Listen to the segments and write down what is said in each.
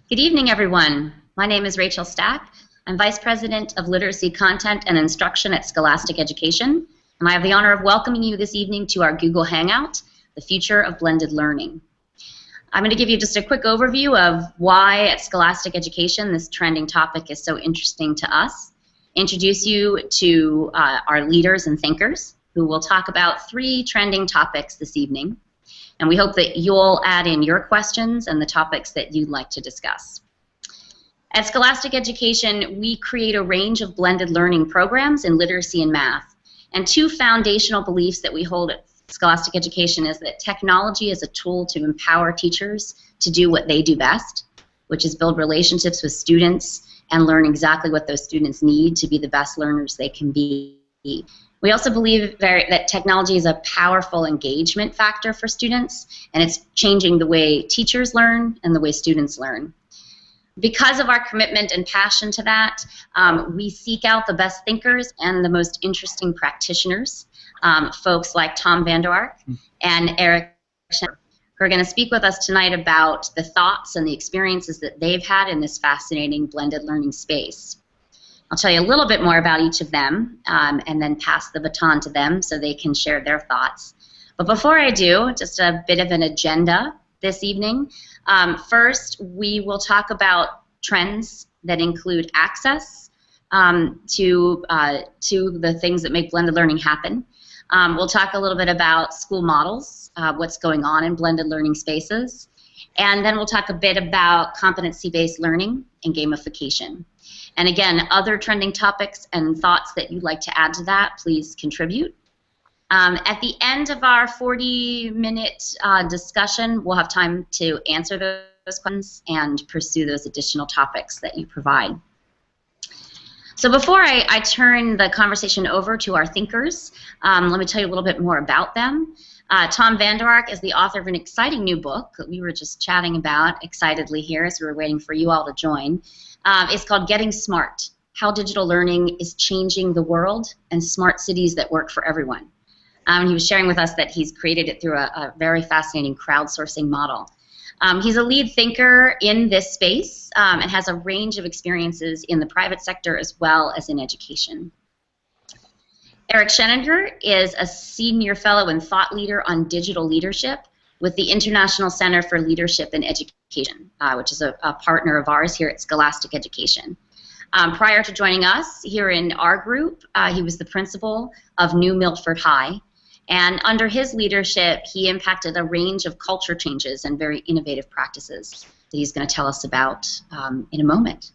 Good evening, everyone. My name is Rachel Stack. I'm Vice President of Literacy Content and Instruction at Scholastic Education, and I have the honor of welcoming you this evening to our Google Hangout, The Future of Blended Learning. I'm going to give you just a quick overview of why at Scholastic Education this trending topic is so interesting to us, introduce you to our leaders and thinkers who will talk about 3 trending topics this evening. And we hope that you'll add in your questions and the topics that you'd like to discuss. At Scholastic Education, we create a range of blended learning programs in literacy and math. And 2 foundational beliefs that we hold at Scholastic Education is that technology is a tool to empower teachers to do what they do best, which is build relationships with students and learn exactly what those students need to be the best learners they can be. We also believe that technology is a powerful engagement factor for students, and it's changing the way teachers learn and the way students learn. Because of our commitment and passion to that, we seek out the best thinkers and the most interesting practitioners, folks like Vander Ark and Eric, who are going to speak with us tonight about the thoughts and the experiences that they've had in this fascinating blended learning space. I'll tell you a little bit more about each of them and then pass the baton to them so they can share their thoughts. But before I do, just a bit of an agenda this evening. First, we will talk about trends that include access to the things that make blended learning happen. We'll talk a little bit about school models, what's going on in blended learning spaces, and then we'll talk a bit about competency-based learning and gamification. And again, other trending topics and thoughts that you'd like to add to that, please contribute. At the end of our 40-minute discussion, we'll have time to answer those questions and pursue those additional topics that you provide. So before I turn the conversation over to our thinkers, let me tell you a little bit more about them. Vander Ark is the author of an exciting new book that we were just chatting about excitedly here as we were waiting for you all to join. It's called Getting Smart: How Digital Learning is Changing the World and Smart Cities That Work for Everyone. He was sharing with us that he's created it through a very fascinating crowdsourcing model. He's a lead thinker in this space and has a range of experiences in the private sector as well as in education. Eric Scheninger is a senior fellow and thought leader on digital leadership with the International Center for Leadership in Education, which is a partner of ours here at Scholastic Education. Prior to joining us here in our group, he was the principal of New Milford High, and under his leadership, he impacted a range of culture changes and very innovative practices that he's going to tell us about in a moment.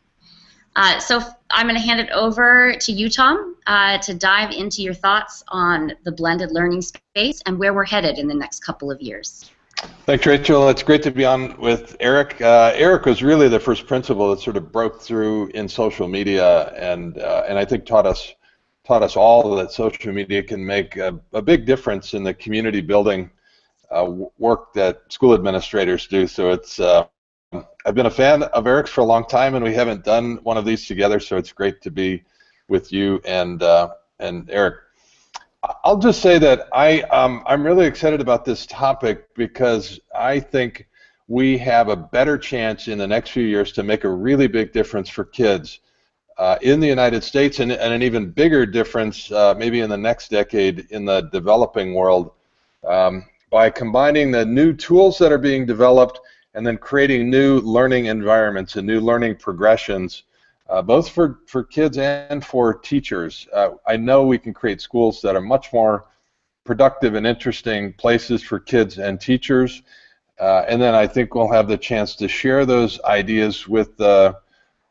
So I'm going to hand it over to you, Tom, to dive into your thoughts on the blended learning space and where we're headed in the next couple of years. Thanks, Rachel. It's great to be on with Eric. Eric was really the first principal that sort of broke through in social media, and I think taught us all that social media can make a big difference in the community building work that school administrators do. So it's I've been a fan of Eric's for a long time, and we haven't done one of these together, so it's great to be with you and Eric. I'll just say that I'm really excited about this topic because I think we have a better chance in the next few years to make a really big difference for kids in the United States, and an even bigger difference maybe in the next decade in the developing world by combining the new tools that are being developed and then creating new learning environments and new learning progressions, both for kids and for teachers. I know we can create schools that are much more productive and interesting places for kids and teachers, and then I think we'll have the chance to share those ideas with the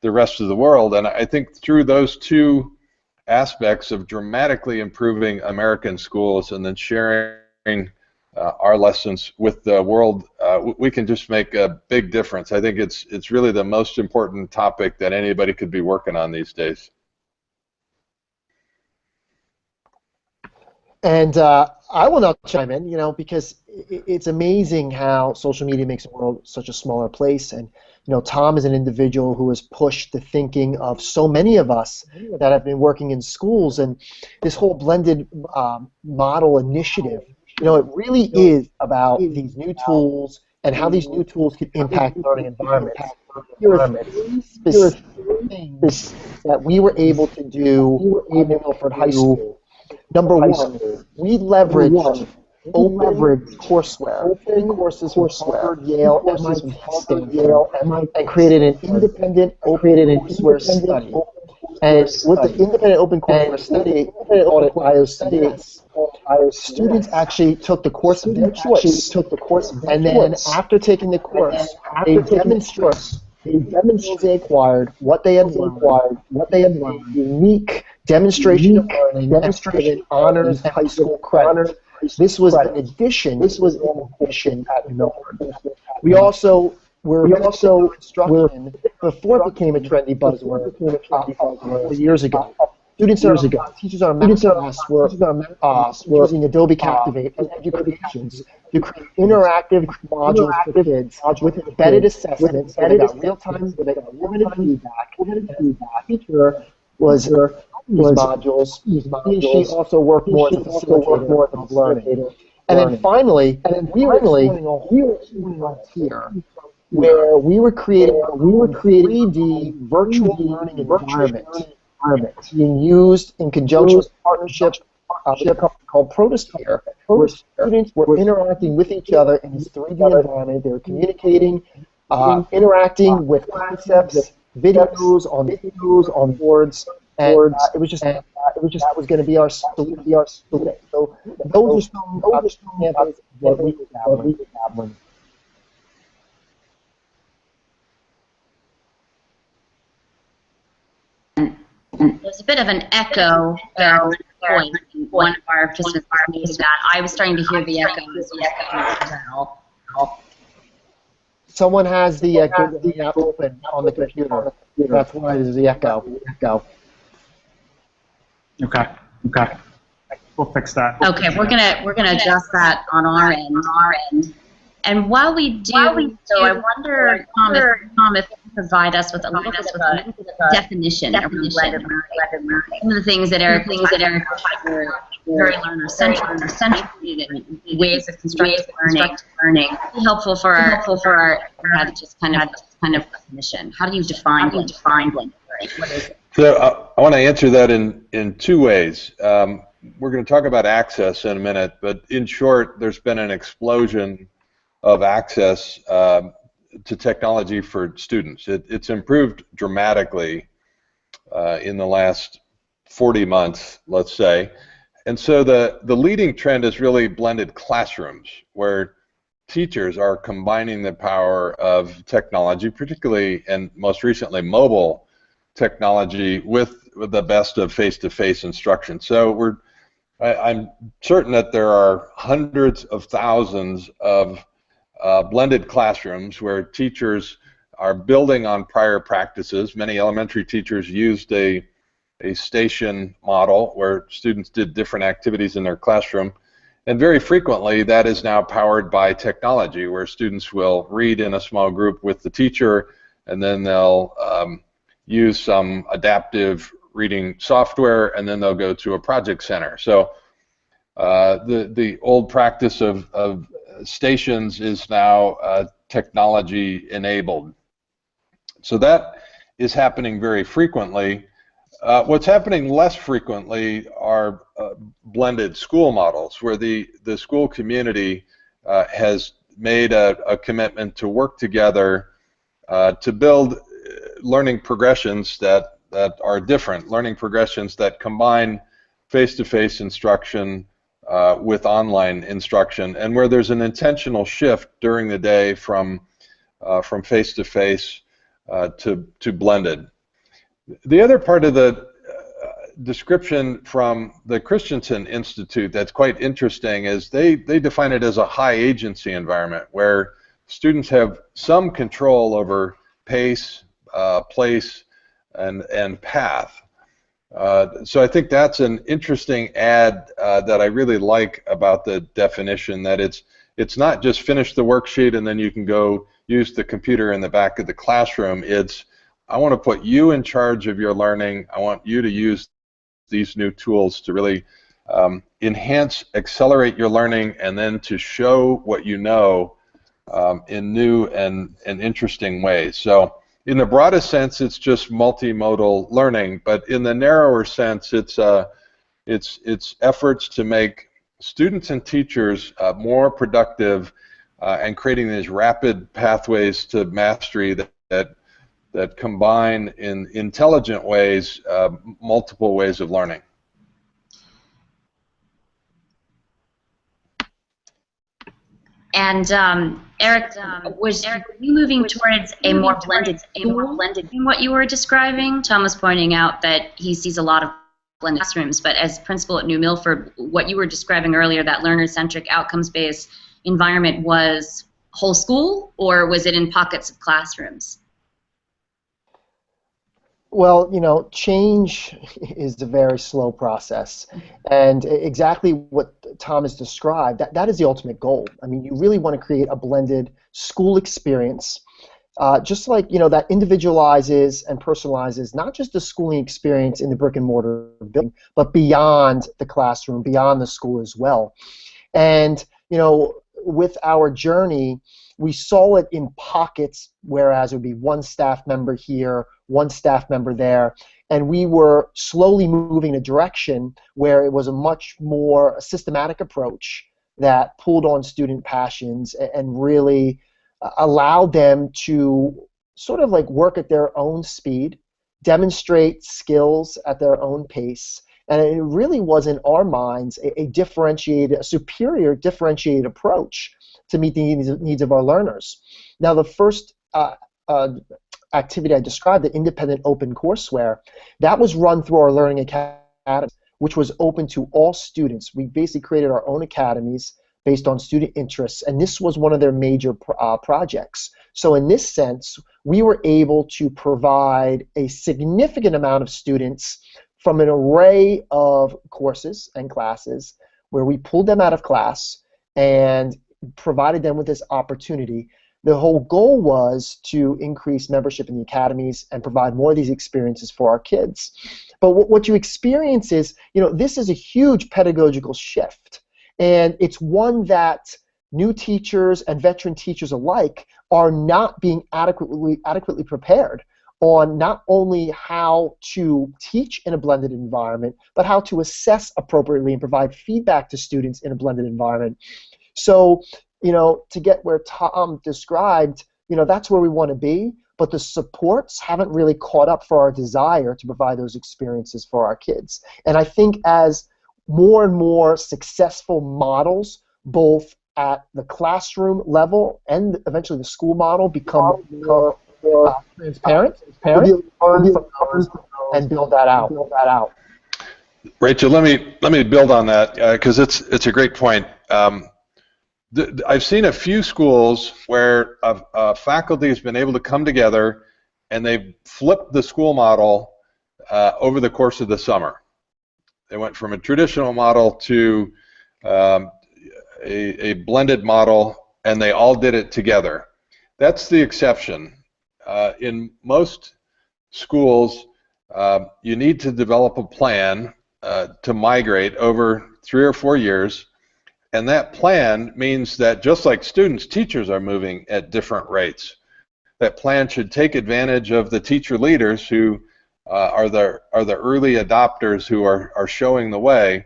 rest of the world. And I think through those 2 aspects of dramatically improving American schools and then sharing our lessons with the world, we can just make a big difference. I think it's really the most important topic that anybody could be working on these days. And I will now chime in, because it's amazing how social media makes the world such a smaller place. And Tom is an individual who has pushed the thinking of so many of us that have been working in schools, and this whole blended model initiative it really is about these new tools and how these new tools can impact learning environments. Here are three specific things that we were able to do at New Milford High School. Number one, we leveraged open courseware, open courses from Harvard, Yale, MIT, Stanford, and created an independent open courseware study. And with the independent open courseware study, we called it IOCS. Students actually took the course of their choice, and then after taking the course, they demonstrated they acquired, what they had learned, unique demonstration of learning, demonstrated honors high school credit. This was an addition. At New Milford. We also were instruction before it became a trendy buzzword 4 years ago. Teachers on math class were using Adobe Captivate and Educations to create interactive modules for kids with embedded assessments. They got real-time, limited feedback. Teacher was these modules. He and she also worked more as a facilitator of learning. And then finally, we were exploring a here where we were creating a 3D virtual learning environment being used in conjunction with a partnership called Protosphere, where students were interacting with each other in this 3D environment. They were communicating, interacting with concepts, videos on boards, and it was just that was going to be our solution. So those are some examples of what we have. There's a bit of an echo point. One of our participants noticed that. I was starting to hear the echo as well. Someone has the app open on the computer. That's why there's the echo. Okay. We'll fix that. Okay, we're gonna adjust that on our end. And while we do, so I wonder, Tom, if you can provide us with a little bit of a definition of blended learning. Some of the things that Eric were very learner-centered and ways of constructing learning. Be helpful for our just kind of definition. How do you define blended learning? What is it? So I want to answer that in two ways. We're going to talk about access in a minute, but in short, there's been an explosion of access to technology for students. It's improved dramatically in the last 40 months, let's say. And so the leading trend is really blended classrooms, where teachers are combining the power of technology, particularly and most recently mobile technology, with the best of face-to-face instruction. So I'm certain that there are hundreds of thousands of blended classrooms where teachers are building on prior practices. Many elementary teachers used a station model where students did different activities in their classroom, and very frequently that is now powered by technology, where students will read in a small group with the teacher, and then they'll use some adaptive reading software, and then they'll go to a project center. So the old practice of stations is now technology enabled. So that is happening very frequently. What's happening less frequently are blended school models, where the school community has made a commitment to work together to build learning progressions that are different, learning progressions that combine face-to-face instruction with online instruction, and where there's an intentional shift during the day from face-to-face to blended. The other part of the description from the Christensen Institute that's quite interesting is they define it as a high agency environment, where students have some control over pace, place, and path. So I think that's an interesting add that I really like about the definition, that it's not just finish the worksheet and then you can go use the computer in the back of the classroom. It's, I want to put you in charge of your learning. I want you to use these new tools to really enhance, accelerate your learning, and then to show what you know in new and interesting ways. So in the broadest sense, it's just multimodal learning, but in the narrower sense, it's efforts to make students and teachers more productive and creating these rapid pathways to mastery that combine in intelligent ways multiple ways of learning. And Eric, was you moving towards a more blended school in what you were describing? Tom was pointing out that he sees a lot of blended classrooms, but as principal at New Milford, what you were describing earlier, that learner-centric, outcomes-based environment, was whole school, or was it in pockets of classrooms? Well, you know, change is a very slow process, and exactly what Tom has described, that is the ultimate goal. I mean, you really want to create a blended school experience, just like, you know, that individualizes and personalizes not just the schooling experience in the brick and mortar building, but beyond the classroom, beyond the school as well. And, you know, with our journey, we saw it in pockets, whereas it would be one staff member here, one staff member there, and we were slowly moving in a direction where it was a much more systematic approach that pulled on student passions and really allowed them to sort of like work at their own speed, demonstrate skills at their own pace, and it really was, in our minds, a differentiated, a superior differentiated approach to meet the needs of our learners. Now, the first activity I described, the independent open courseware, that was run through our Learning Academy, which was open to all students. We basically created our own academies based on student interests, and this was one of their major projects. So in this sense, we were able to provide a significant amount of students from an array of courses and classes where we pulled them out of class and provided them with this opportunity. The whole goal was to increase membership in the academies and provide more of these experiences for our kids. But what you experience is, you know, this is a huge pedagogical shift, and it's one that new teachers and veteran teachers alike are not being adequately prepared on not only how to teach in a blended environment, but how to assess appropriately and provide feedback to students in a blended environment. So, you know, to get where Tom described, you know, that's where we want to be, but the supports haven't really caught up for our desire to provide those experiences for our kids. And I think as more and more successful models, both at the classroom level and eventually the school model, become more transparent, we'll learn from those and build that out. Rachel, let me build on that because it's a great point. I've seen a few schools where faculty has been able to come together and they've flipped the school model over the course of the summer. They went from a traditional model to a blended model, and they all did it together. That's the exception. In most schools, you need to develop a plan to migrate over 3 or 4 years. And that plan means that just like students, teachers are moving at different rates. That plan should take advantage of the teacher leaders who are the early adopters who are showing the way.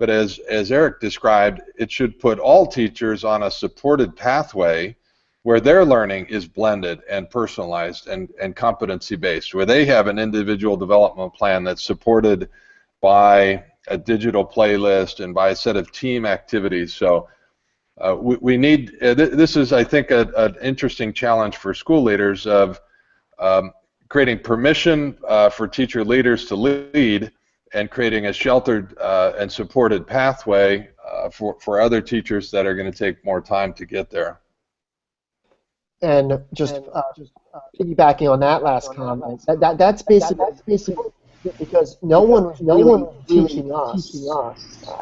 But as Eric described, it should put all teachers on a supported pathway where their learning is blended and personalized and competency-based, where they have an individual development plan that's supported by a digital playlist and by a set of team activities. So we need, this is, I think, an interesting challenge for school leaders of creating permission for teacher leaders to lead and creating a sheltered and supported pathway for other teachers that are going to take more time to get there. And just piggybacking on that last comment, that's basically because no one was teaching us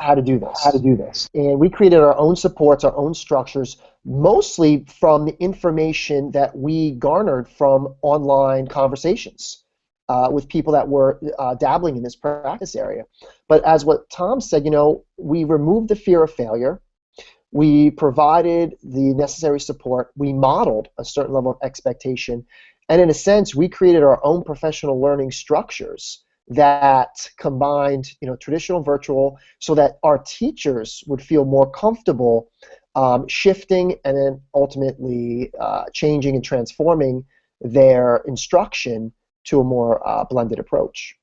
how to do this. And we created our own supports, our own structures, mostly from the information that we garnered from online conversations with people that were dabbling in this practice area. But as what Tom said, we removed the fear of failure. We provided the necessary support. We modeled a certain level of expectation. And in a sense, we created our own professional learning structures that combined, traditional virtual, so that our teachers would feel more comfortable shifting and then ultimately changing and transforming their instruction to a more blended approach.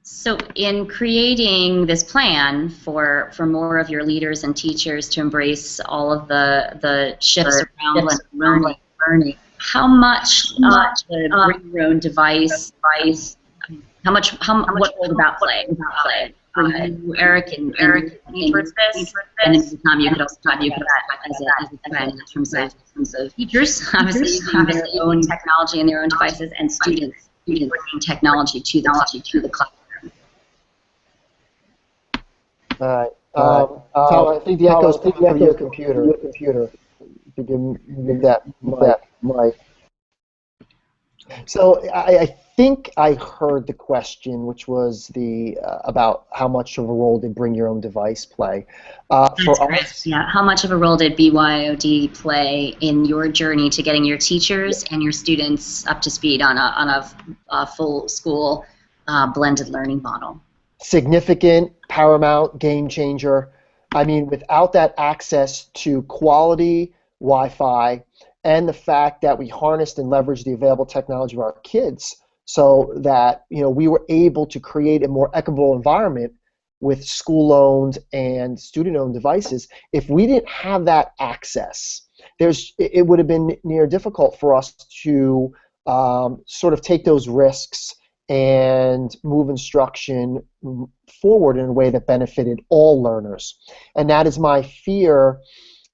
So in creating this plan for more of your leaders and teachers to embrace all of the shifts around learning, how much the bring your own device, what role did that play? For you, Eric, in towards this, and then Tom, you could also talk about that as a trend in terms of teachers, obviously using their own technology and their own devices, and students bringing technology to the classroom. All right. Tom, I think the echo's from your computer. You can make that mic. So I think I heard the question, which was about how much of a role did bring your own device play. That's correct. Yeah. How much of a role did BYOD play in your journey to getting your teachers and your students up to speed on a full school blended learning model? Significant, paramount, game changer. I mean, without that access to quality Wi-Fi and the fact that we harnessed and leveraged the available technology of our kids so that we were able to create a more equitable environment with school-owned and student-owned devices. If we didn't have that access, it would have been near difficult for us to sort of take those risks and move instruction forward in a way that benefited all learners. And that is my fear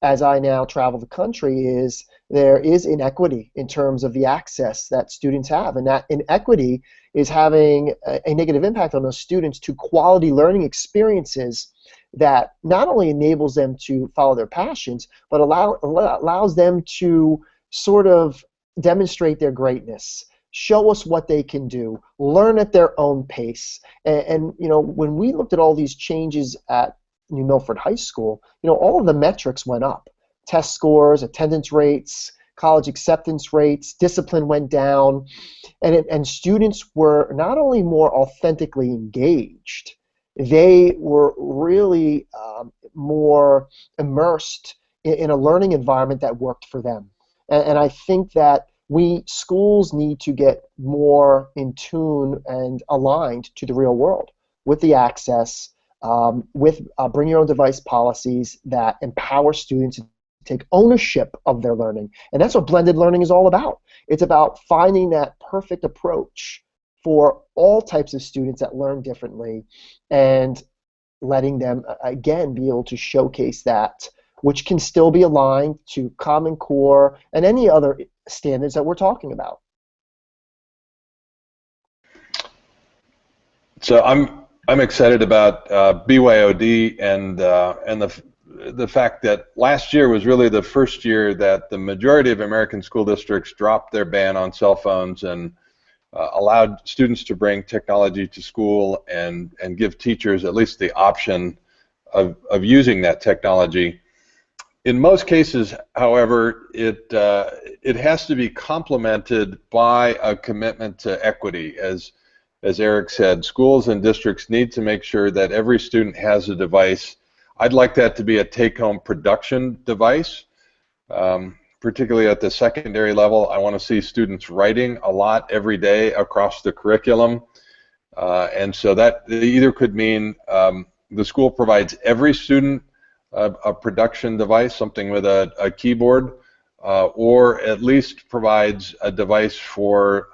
as I now travel the country, is there is inequity in terms of the access that students have. And that inequity is having a negative impact on those students to quality learning experiences that not only enables them to follow their passions, but allows them to sort of demonstrate their greatness, show us what they can do, learn at their own pace. And when we looked at all these changes at New Milford High School, all of the metrics went up. Test scores, attendance rates, college acceptance rates, discipline went down, and students were not only more authentically engaged, they were really more immersed in a learning environment that worked for them. And I think that schools need to get more in tune and aligned to the real world with the access, with bring your own device policies that empower students to take ownership of their learning. And that's what blended learning is all about. It's about finding that perfect approach for all types of students that learn differently and letting them, again, be able to showcase that, which can still be aligned to Common Core and any other standards that we're talking about. So I'm excited about BYOD and the fact that last year was really the first year that the majority of American school districts dropped their ban on cell phones and allowed students to bring technology to school and give teachers at least the option of using that technology. In most cases, however, it has to be complemented by a commitment to equity. As Eric said, schools and districts need to make sure that every student has a device. I'd like that to be a take-home production device, particularly at the secondary level. I want to see students writing a lot every day across the curriculum, and so that either could mean the school provides every student a production device, something with a keyboard, or at least provides a device for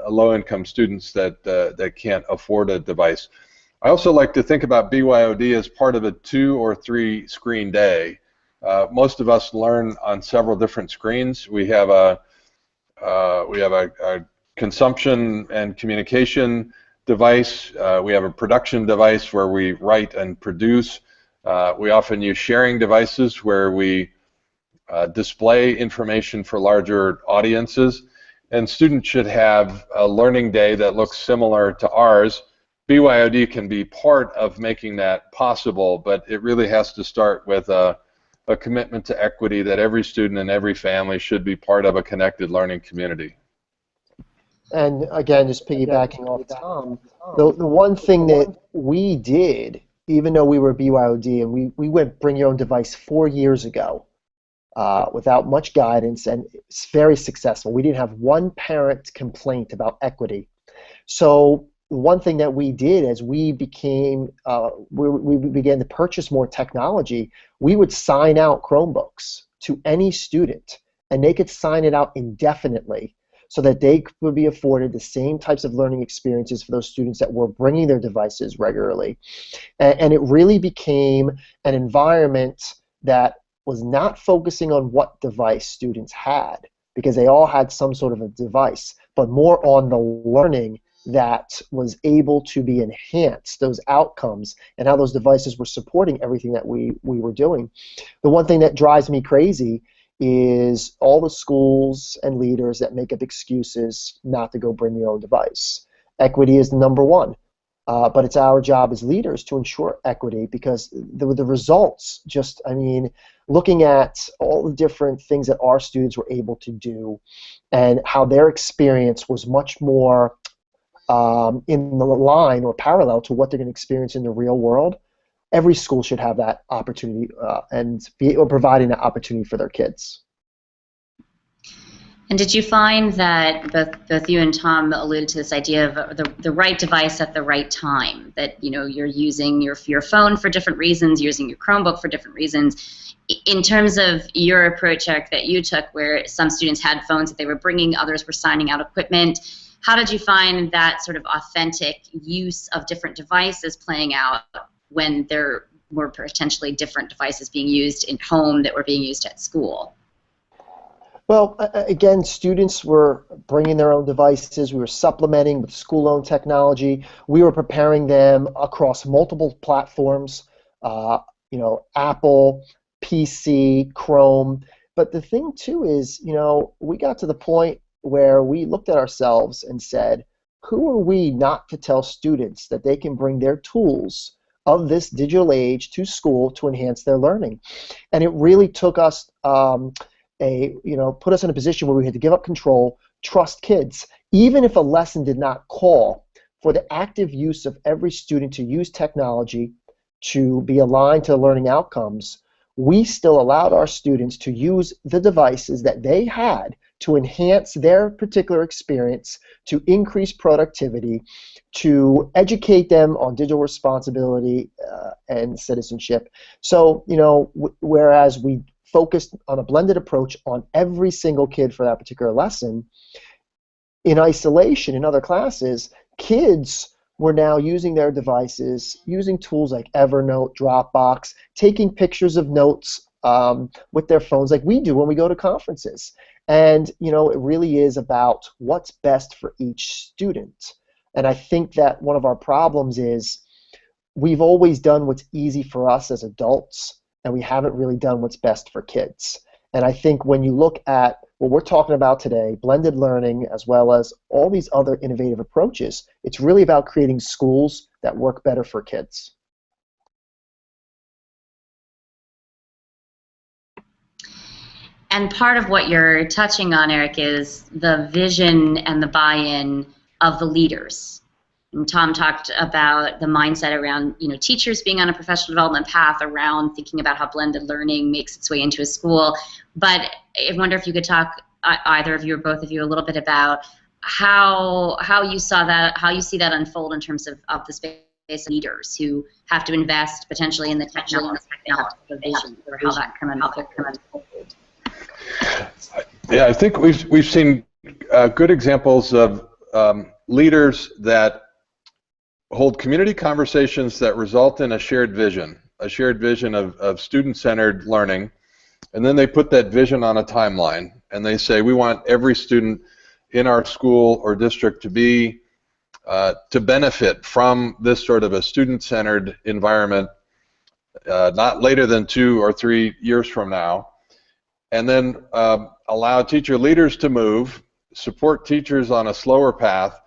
low-income students that can't afford a device. I also like to think about BYOD as part of a 2 or 3 screen day. Most of us learn on several different screens. We have a consumption and communication device. We have a production device where we write and produce. We often use sharing devices where we display information for larger audiences. And students should have a learning day that looks similar to ours, BYOD can be part of making that possible, but it really has to start with a commitment to equity, that every student and every family should be part of a connected learning community. And again, just piggybacking off Tom, the one thing that we did, even though we were BYOD, and we went Bring Your Own Device 4 years ago without much guidance, and it's very successful. We didn't have one parent complaint about equity. So one thing that we did as we became, we began to purchase more technology, we would sign out Chromebooks to any student, and they could sign it out indefinitely so that they could be afforded the same types of learning experiences for those students that were bringing their devices regularly. And it really became an environment that was not focusing on what device students had, because they all had some sort of a device, but more on the learning that was able to be enhanced, those outcomes, and how those devices were supporting everything that we were doing. The one thing that drives me crazy is all the schools and leaders that make up excuses not to go bring your own device. Equity is the number one, but it's our job as leaders to ensure equity, because the results just, I mean, looking at all the different things that our students were able to do and how their experience was much more in the line or parallel to what they're going to experience in the real world. Every school should have that opportunity and be providing that opportunity for their kids. And did you find that both you and Tom alluded to this idea of the right device at the right time? That, you know, you're using your phone for different reasons, using your Chromebook for different reasons. In terms of your approach, Eric, that you took, where some students had phones that they were bringing, others were signing out equipment, how did you find that sort of authentic use of different devices playing out when there were potentially different devices being used in home that were being used at school? Well, again, students were bringing their own devices. We were supplementing with school-owned technology. We were preparing them across multiple platforms, you know, Apple, PC, Chrome. But the thing, too, is, you know, we got to the point where we looked at ourselves and said, who are we not to tell students that they can bring their tools of this digital age to school to enhance their learning? And it really took us put us in a position where we had to give up control, trust kids. Even if a lesson did not call for the active use of every student to use technology to be aligned to learning outcomes, we still allowed our students to use the devices that they had to enhance their particular experience, to increase productivity, to educate them on digital responsibility and citizenship. So, you know, whereas we focused on a blended approach on every single kid for that particular lesson, in isolation in other classes, kids were now using their devices, using tools like Evernote, Dropbox, taking pictures of notes with their phones like we do when we go to conferences. And, you know, it really is about what's best for each student. And I think that one of our problems is we've always done what's easy for us as adults, and we haven't really done what's best for kids. And I think when you look at what we're talking about today, blended learning, as well as all these other innovative approaches, it's really about creating schools that work better for kids. And part of what you're touching on, Eric, is the vision and the buy-in of the leaders. And Tom talked about the mindset around, you know, teachers being on a professional development path around thinking about how blended learning makes its way into a school. But I wonder if you could talk, either of you or both of you, a little bit about how you saw that, how you see that unfold in terms of the space leaders who have to invest potentially in the technology vision, or how that can unfold. Yeah, I think we've seen good examples of leaders that hold community conversations that result in a shared vision of student-centered learning, and then they put that vision on a timeline, and they say we want every student in our school or district to be to benefit from this sort of a student-centered environment not later than 2 or 3 years from now, and then allow teacher leaders to move, support teachers on a slower path,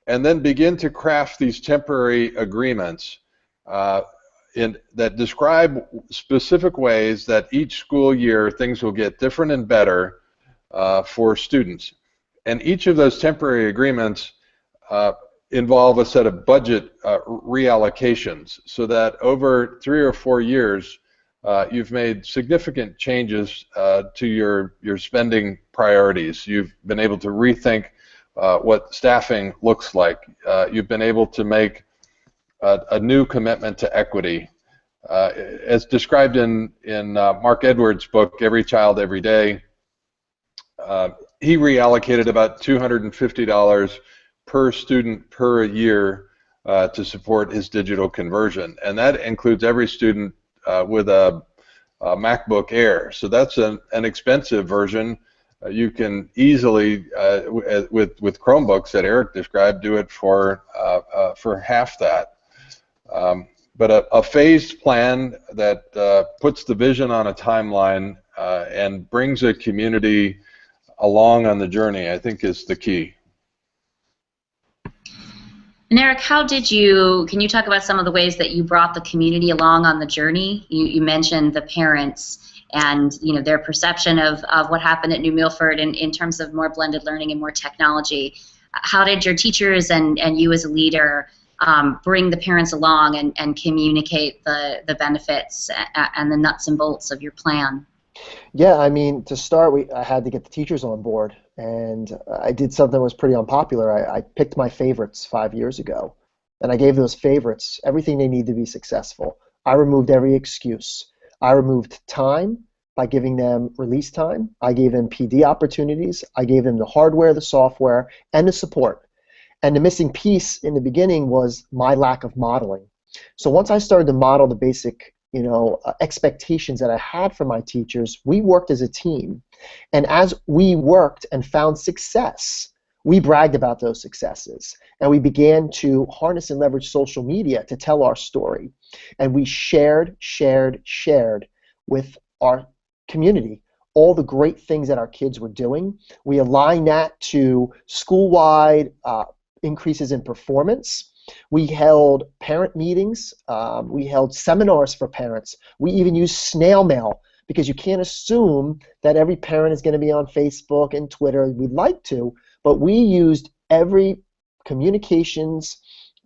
and then begin to craft these temporary agreements that describe specific ways that each school year things will get different and better for students. And each of those temporary agreements involve a set of budget reallocations, so that over 3 or 4 years you've made significant changes to your spending priorities. You've been able to rethink what staffing looks like. You've been able to make a new commitment to equity. As described in Mark Edwards' book, Every Child, Every Day, he reallocated about $250 per student per year to support his digital conversion. And that includes every student with a MacBook Air. So that's an expensive version. You can easily, with Chromebooks that Eric described, do it for half that. But a phased plan that puts the vision on a timeline and brings a community along on the journey, I think, is the key. And Eric, can you talk about some of the ways that you brought the community along on the journey? You mentioned the parents and their perception of what happened at New Milford in terms of more blended learning and more technology. How did your teachers and you as a leader bring the parents along and communicate the benefits and the nuts and bolts of your plan? Yeah, I mean, to start, I had to get the teachers on board, and I did something that was pretty unpopular. I picked my favorites 5 years ago, and I gave those favorites everything they need to be successful. I removed every excuse. I removed time by giving them release time. I gave them PD opportunities. I gave them the hardware, the software, and the support. And the missing piece in the beginning was my lack of modeling. So once I started to model the basic expectations that I had for my teachers, we worked as a team. And as we worked and found success, we bragged about those successes. And we began to harness and leverage social media to tell our story. And we shared with our community all the great things that our kids were doing. We aligned that to school-wide increases in performance. We held parent meetings. We held seminars for parents. We even used snail mail, because you can't assume that every parent is going to be on Facebook and Twitter. We'd like to, but we used every communications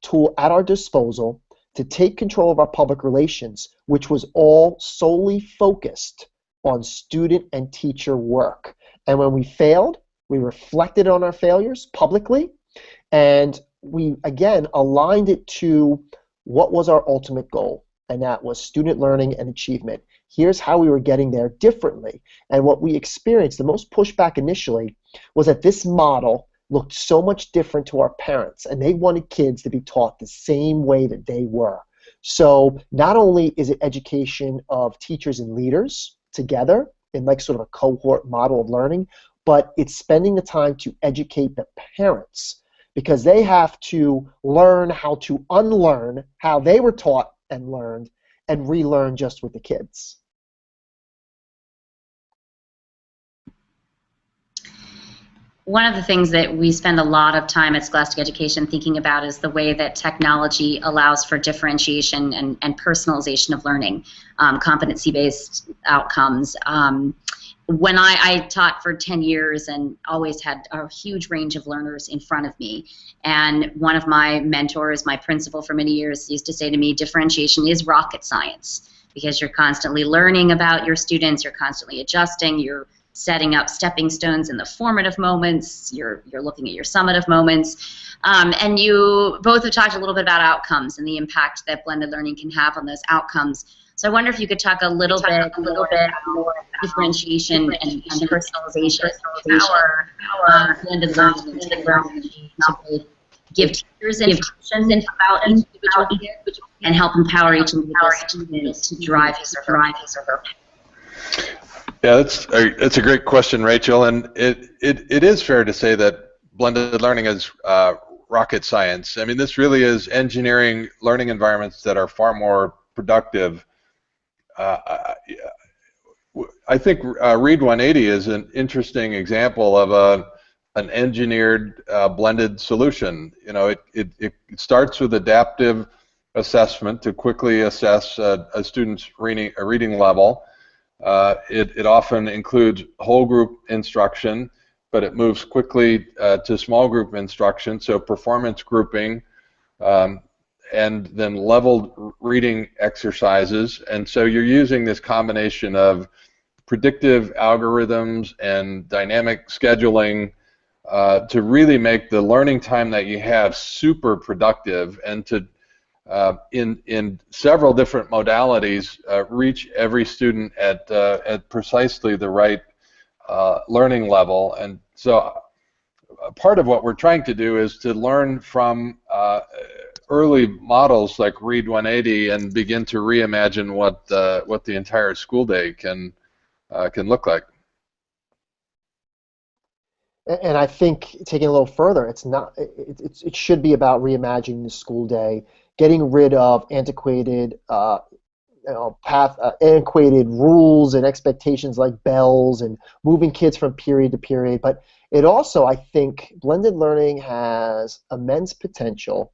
tool at our disposal to take control of our public relations, which was all solely focused on student and teacher work. And when we failed, we reflected on our failures publicly, and we, again, aligned it to what was our ultimate goal, and that was student learning and achievement. Here's how we were getting there differently. And what we experienced, the most pushback initially, was that this model looked so much different to our parents, and they wanted kids to be taught the same way that they were. So not only is it education of teachers and leaders together in like sort of a cohort model of learning, but it's spending the time to educate the parents, because they have to learn how to unlearn how they were taught and learned and relearn just with the kids. One of the things that we spend a lot of time at Scholastic Education thinking about is the way that technology allows for differentiation and personalization of learning, competency-based outcomes. When I taught for 10 years and always had a huge range of learners in front of me, and one of my mentors, my principal for many years, used to say to me, differentiation is rocket science, because you're constantly learning about your students, you're constantly adjusting, you're setting up stepping stones in the formative moments, you're looking at your summative moments, and you both have talked a little bit about outcomes and the impact that blended learning can have on those outcomes. So I wonder if you could talk a little bit about differentiation and personalization, power blended learning and technology to give teachers information about each individual kid and help empower each individual student to drive his or her. Yeah, that's a great question, Rachel, and it is fair to say that blended learning is rocket science. I mean, this really is engineering learning environments that are far more productive. I think Read 180 is an interesting example of an engineered blended solution. You know, it starts with adaptive assessment to quickly assess a student's reading level. It often includes whole group instruction, but it moves quickly to small group instruction, so performance grouping, and then leveled reading exercises. And so you're using this combination of predictive algorithms and dynamic scheduling to really make the learning time that you have super productive, and to in several different modalities reach every student at precisely the right learning level. And so part of what we're trying to do is to learn from early models like Read 180 and begin to reimagine what the entire school day can look like. And I think, taking it a little further, it should be about reimagining the school day, getting rid of antiquated antiquated rules and expectations like bells, and moving kids from period to period. But it also, I think, blended learning has immense potential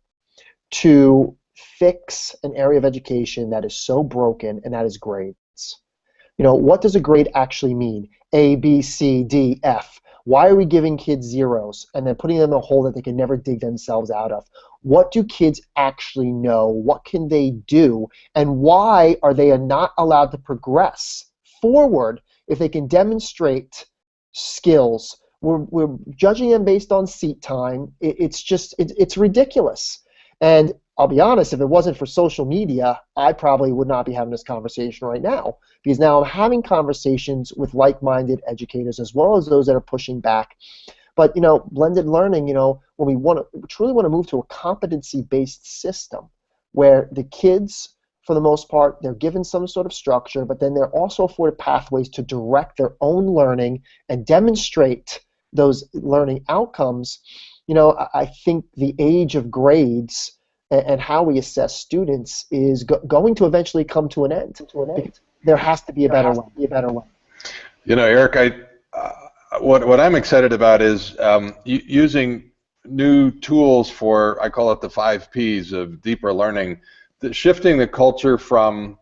to fix an area of education that is so broken, and that is grades. You know, what does a grade actually mean? A, B, C, D, F. Why are we giving kids zeros and then putting them in a hole that they can never dig themselves out of? What do kids actually know? What can they do? And why are they not allowed to progress forward if they can demonstrate skills? We're judging them based on seat time. It's ridiculous. And I'll be honest, if it wasn't for social media, I probably would not be having this conversation right now, because now I'm having conversations with like-minded educators as well as those that are pushing back. But, you know, blended learning, you know, when we truly want to move to a competency-based system where the kids, for the most part, they're given some sort of structure, but then they're also afforded pathways to direct their own learning and demonstrate those learning outcomes. You know, I think the age of grades and how we assess students is going to eventually come to an end. There has to be a better way. You know, Eric, what I'm excited about is using new tools for, I call it the 5 Ps of deeper learning, shifting the culture from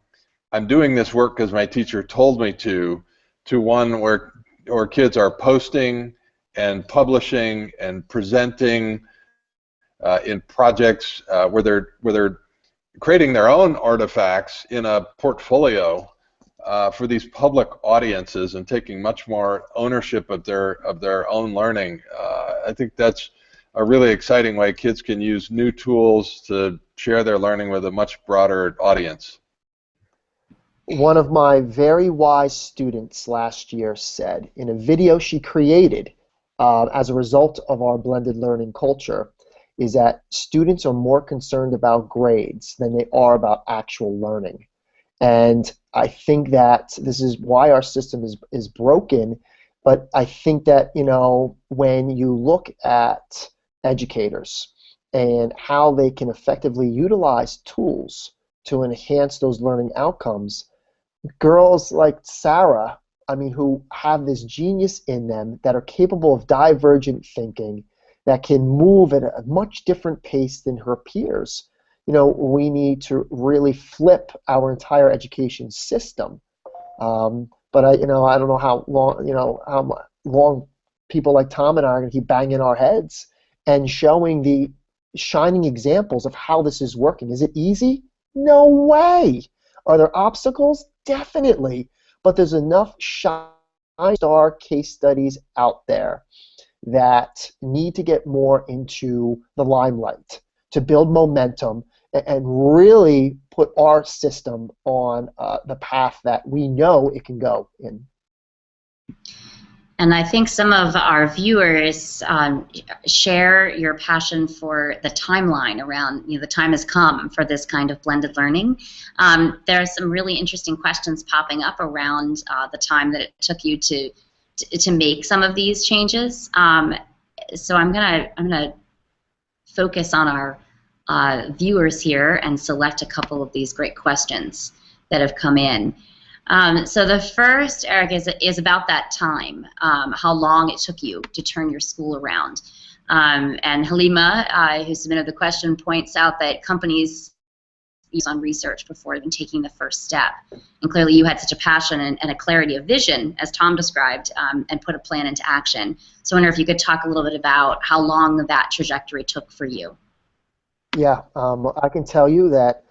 I'm doing this work because my teacher told me to one where kids are posting and publishing and presenting in projects where they're creating their own artifacts in a portfolio for these public audiences and taking much more ownership of their own learning. I think that's a really exciting way kids can use new tools to share their learning with a much broader audience. One of my very wise students last year said in a video she created as a result of our blended learning culture is that students are more concerned about grades than they are about actual learning. And I think that this is why our system is broken, but I think that, you know, when you look at educators and how they can effectively utilize tools to enhance those learning outcomes, girls like Sarah, I mean, who have this genius in them, that are capable of divergent thinking, that can move at a much different pace than her peers. You know, we need to really flip our entire education system. But I don't know how long people like Tom and I are going to keep banging our heads and showing the shining examples of how this is working. Is it easy? No way. Are there obstacles? Definitely. But there's enough shining star case studies out there that need to get more into the limelight to build momentum and really put our system on the path that we know it can go in. And I think some of our viewers share your passion for the timeline around, you know, the time has come for this kind of blended learning. There are some really interesting questions popping up around the time that it took you to make some of these changes. So I'm gonna focus on our viewers here and select a couple of these great questions that have come in. So the first, Eric, is about that time, how long it took you to turn your school around. And Halima, who submitted the question, points out that companies use on research before even taking the first step. And clearly you had such a passion and a clarity of vision, as Tom described, and put a plan into action. So I wonder if you could talk a little bit about how long that trajectory took for you. Yeah, I can tell you that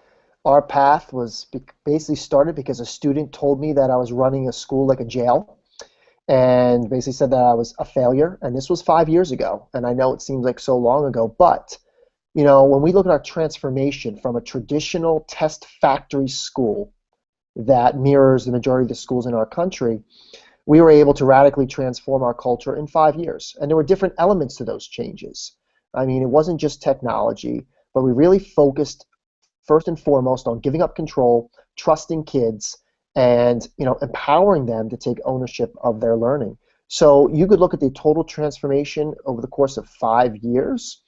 our path was basically started because a student told me that I was running a school like a jail, and basically said that I was a failure, and this was 5 years ago, and I know it seems like so long ago, but you know, when we look at our transformation from a traditional test factory school that mirrors the majority of the schools in our country, we were able to radically transform our culture in 5 years, and there were different elements to those changes. I mean, it wasn't just technology, but we really focused first and foremost on giving up control, trusting kids, and empowering them to take ownership of their learning. So you could look at the total transformation over the course of 5 years.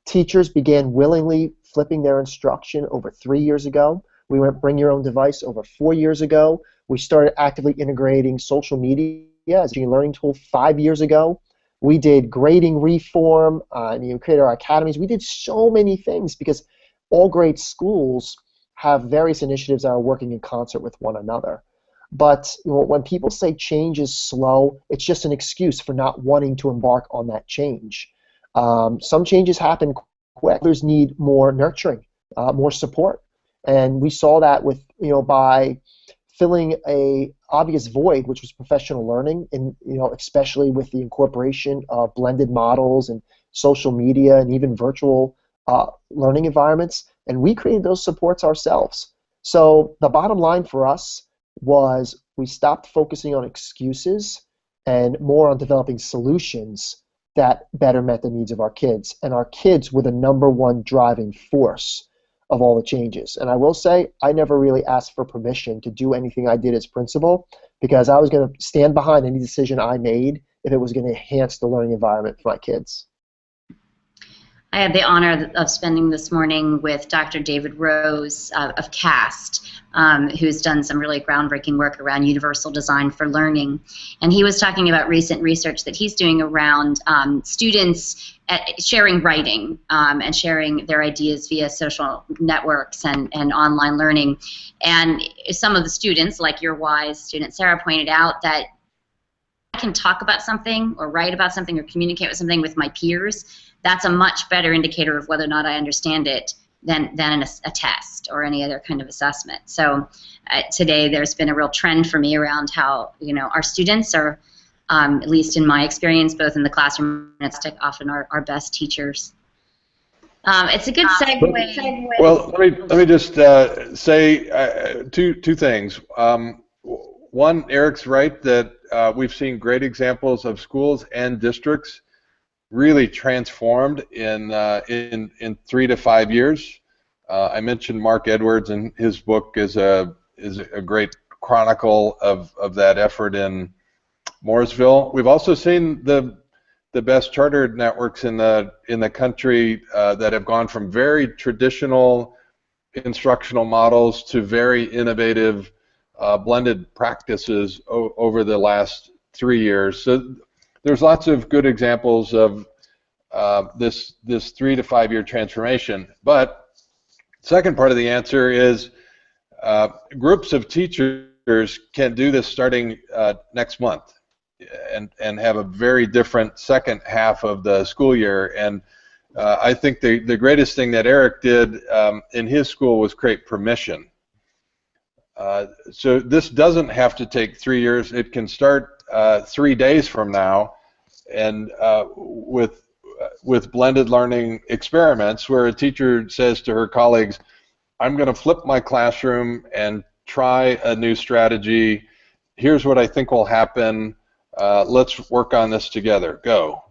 Teachers began willingly flipping their instruction over 3 years ago. We went bring your own device over 4 years ago. We started actively integrating social media as a learning tool 5 years ago. We did grading reform, created our academies. We did so many things because all great schools have various initiatives that are working in concert with one another. But when people say change is slow, it's just an excuse for not wanting to embark on that change. Some changes happen quick. Others need more nurturing, more support. And we saw that with, by filling a obvious void, which was professional learning, and especially with the incorporation of blended models and social media and even virtual learning environments, and we created those supports ourselves. So the bottom line for us was we stopped focusing on excuses and more on developing solutions that better met the needs of our kids. And our kids were the #1 driving force of all the changes. And I will say, I never really asked for permission to do anything I did as principal because I was going to stand behind any decision I made if it was going to enhance the learning environment for my kids. I had the honor of spending this morning with Dr. David Rose of CAST, who's done some really groundbreaking work around universal design for learning. And he was talking about recent research that he's doing around students sharing writing and sharing their ideas via social networks and online learning. And some of the students, like your wise student Sarah, pointed out that I can talk about something or write about something or communicate with something with my peers. That's a much better indicator of whether or not I understand it than a test or any other kind of assessment. So today there's been a real trend for me around how our students are, at least in my experience, both in the classroom and edtech, often our best teachers. It's a good segue. Well, let me just say two things. One, Eric's right that we've seen great examples of schools and districts really transformed in 3 to 5 years. I mentioned Mark Edwards, and his book is a great chronicle of that effort in Mooresville. We've also seen the best chartered networks in the country that have gone from very traditional instructional models to very innovative blended practices over the last 3 years. So there's lots of good examples of this 3 to 5 year transformation. But second part of the answer is groups of teachers can do this starting next month and have a very different second half of the school year. And I think the greatest thing that Eric did in his school was create permission. So this doesn't have to take 3 years. It can start 3 days from now, and with blended learning experiments where a teacher says to her colleagues, I'm going to flip my classroom and try a new strategy. Here's what I think will happen. Let's work on this together. Go.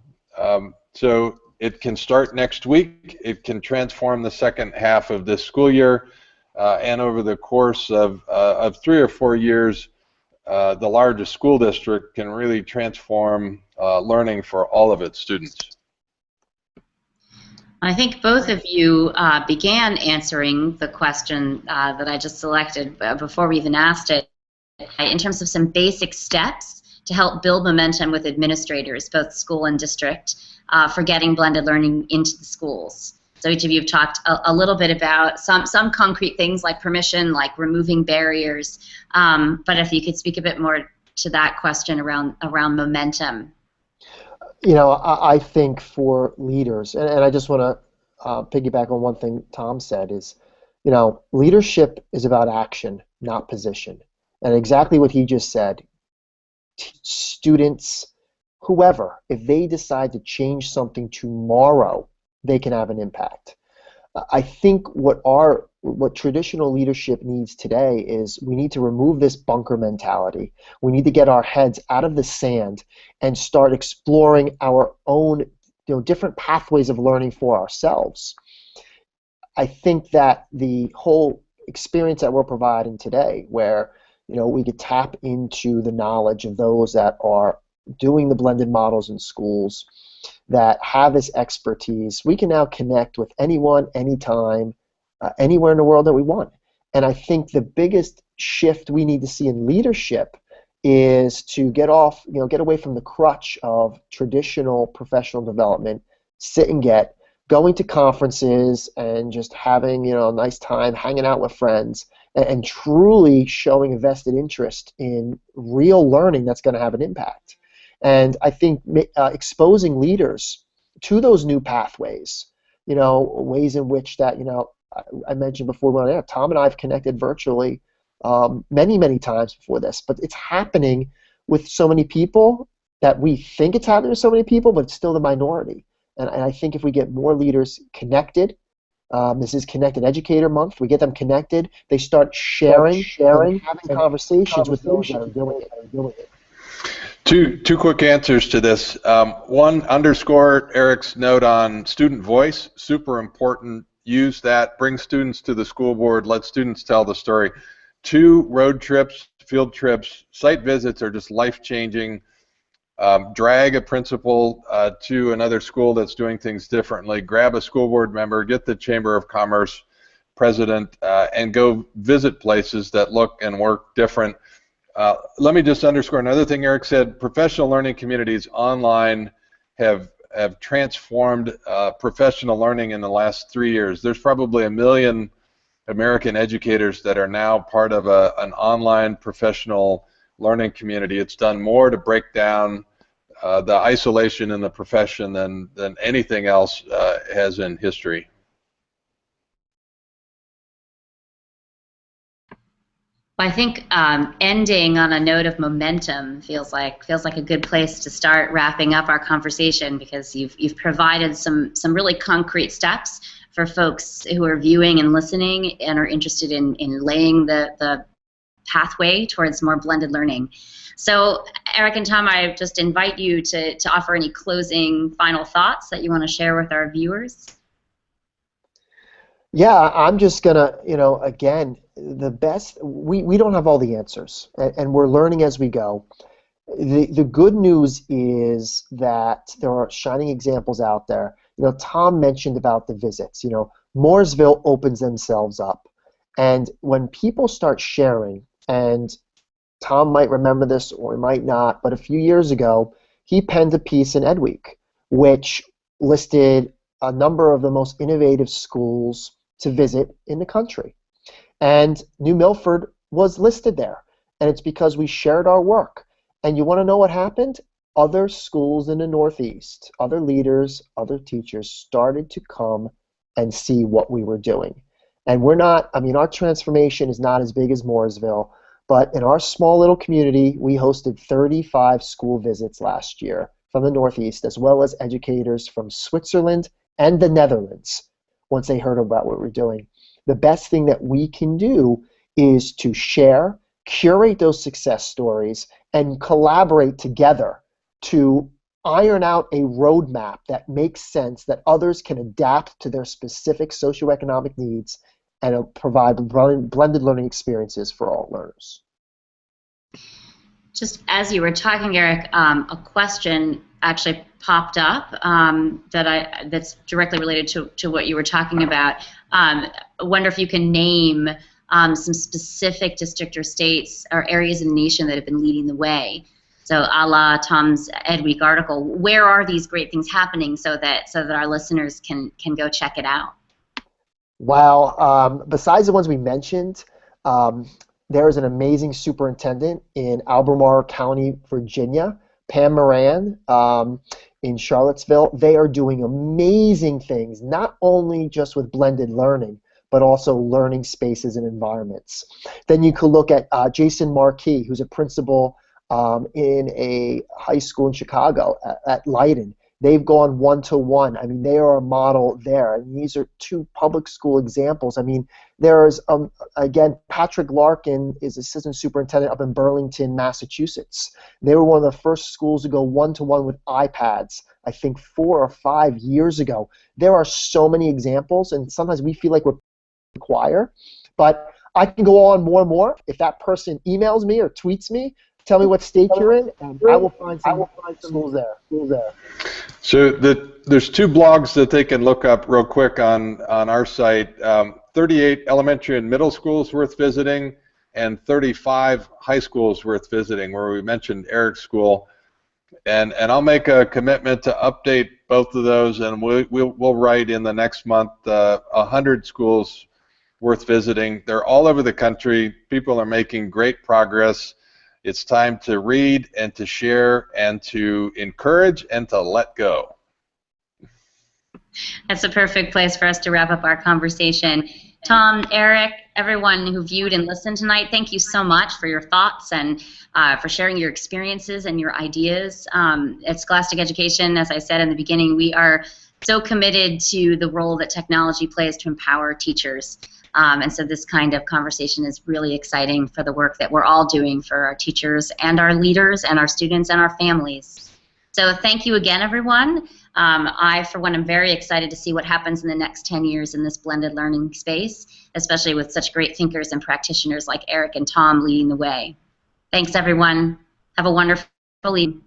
So it can start next week. It can transform the second half of this school year. And over the course of 3 or 4 years, the largest school district can really transform learning for all of its students. I think both of you began answering the question that I just selected before we even asked it. in terms of some basic steps to help build momentum with administrators, both school and district, for getting blended learning into the schools. So each of you have talked a little bit about some concrete things like permission, like removing barriers, but if you could speak a bit more to that question around momentum. You know, I think for leaders, and I just want to piggyback on one thing Tom said, is, you know, leadership is about action, not position. And exactly what he just said, students, whoever, if they decide to change something tomorrow, they can have an impact. I think what traditional leadership needs today is we need to remove this bunker mentality. We need to get our heads out of the sand and start exploring our own, different pathways of learning for ourselves. I think that the whole experience that we're providing today, where we could tap into the knowledge of those that are doing the blended models in schools, that have this expertise, we can now connect with anyone, anytime, anywhere in the world that we want. And I think the biggest shift we need to see in leadership is to get away from the crutch of traditional professional development, sit and get, going to conferences and just having a nice time hanging out with friends, and truly showing a vested interest in real learning that's going to have an impact. And I think exposing leaders to those new pathways, ways in which that, I mentioned before we went on air, Tom and I have connected virtually many, many times before this, but it's happening with so many people that we think it's happening with so many people, but it's still the minority. And I think if we get more leaders connected, this is Connected Educator Month, we get them connected, they start sharing, having conversations with those that are doing it. Two quick answers to this. One, underscore Eric's note on student voice, super important. Use that, bring students to the school board, let students tell the story. Two, road trips, field trips, site visits are just life-changing. Drag a principal to another school that's doing things differently, grab a school board member, get the Chamber of Commerce president, and go visit places that look and work different. Let me just underscore another thing Eric said. Professional learning communities online have transformed professional learning in the last 3 years. There's probably 1 million American educators that are now part of an online professional learning community. It's done more to break down the isolation in the profession than anything else has in history. I think ending on a note of momentum feels like a good place to start wrapping up our conversation, because you've provided some really concrete steps for folks who are viewing and listening and are interested in laying the pathway towards more blended learning. So Eric and Tom, I just invite you to offer any closing final thoughts that you want to share with our viewers. Yeah, I'm just gonna, again, the best, we don't have all the answers, and we're learning as we go. The good news is that there are shining examples out there. Tom mentioned about the visits. Mooresville opens themselves up, and when people start sharing, and Tom might remember this or he might not, but a few years ago, he penned a piece in EdWeek, which listed a number of the most innovative schools to visit in the country. And New Milford was listed there. And it's because we shared our work. And you want to know what happened? Other schools in the Northeast, other leaders, other teachers started to come and see what we were doing. And we're not, our transformation is not as big as Mooresville, but in our small little community, we hosted 35 school visits last year from the Northeast, as well as educators from Switzerland and the Netherlands, once they heard about what we're doing. The best thing that we can do is to share, curate those success stories, and collaborate together to iron out a roadmap that makes sense, that others can adapt to their specific socioeconomic needs, and provide blended learning experiences for all learners. Just as you were talking, Eric, a question actually popped up that's directly related to what you were talking about. I wonder if you can name some specific district or states or areas in the nation that have been leading the way. So a la Tom's Ed Week article, where are these great things happening so that our listeners can go check it out? Well, besides the ones we mentioned, there is an amazing superintendent in Albemarle County, Virginia, Pam Moran, in Charlottesville. They are doing amazing things, not only just with blended learning, but also learning spaces and environments. Then you could look at Jason Markey, who's a principal in a high school in Chicago at Leiden. They've gone one-to-one. I mean, they are a model there. And these are two public school examples. I mean, there's, again, Patrick Larkin is assistant superintendent up in Burlington, Massachusetts. They were one of the first schools to go one-to-one with iPads, I think 4 or 5 years ago. There are so many examples, and sometimes we feel like we're the choir. But I can go on more and more. If that person emails me or tweets me, tell me what state you're in, and I will find some schools there. So there's 2 blogs that they can look up real quick on our site. 38 elementary and middle schools worth visiting, and 35 high schools worth visiting, where we mentioned Eric's school. And I'll make a commitment to update both of those, and we'll write in the next month 100 schools worth visiting. They're all over the country. People are making great progress. It's time to read and to share and to encourage and to let go. That's a perfect place for us to wrap up our conversation. Tom, Eric, everyone who viewed and listened tonight, thank you so much for your thoughts and for sharing your experiences and your ideas. At Scholastic Education, as I said in the beginning, we are so committed to the role that technology plays to empower teachers. And so this kind of conversation is really exciting for the work that we're all doing for our teachers and our leaders and our students and our families. So thank you again, everyone. I, for one, am very excited to see what happens in the next 10 years in this blended learning space, especially with such great thinkers and practitioners like Eric and Tom leading the way. Thanks, everyone. Have a wonderful evening.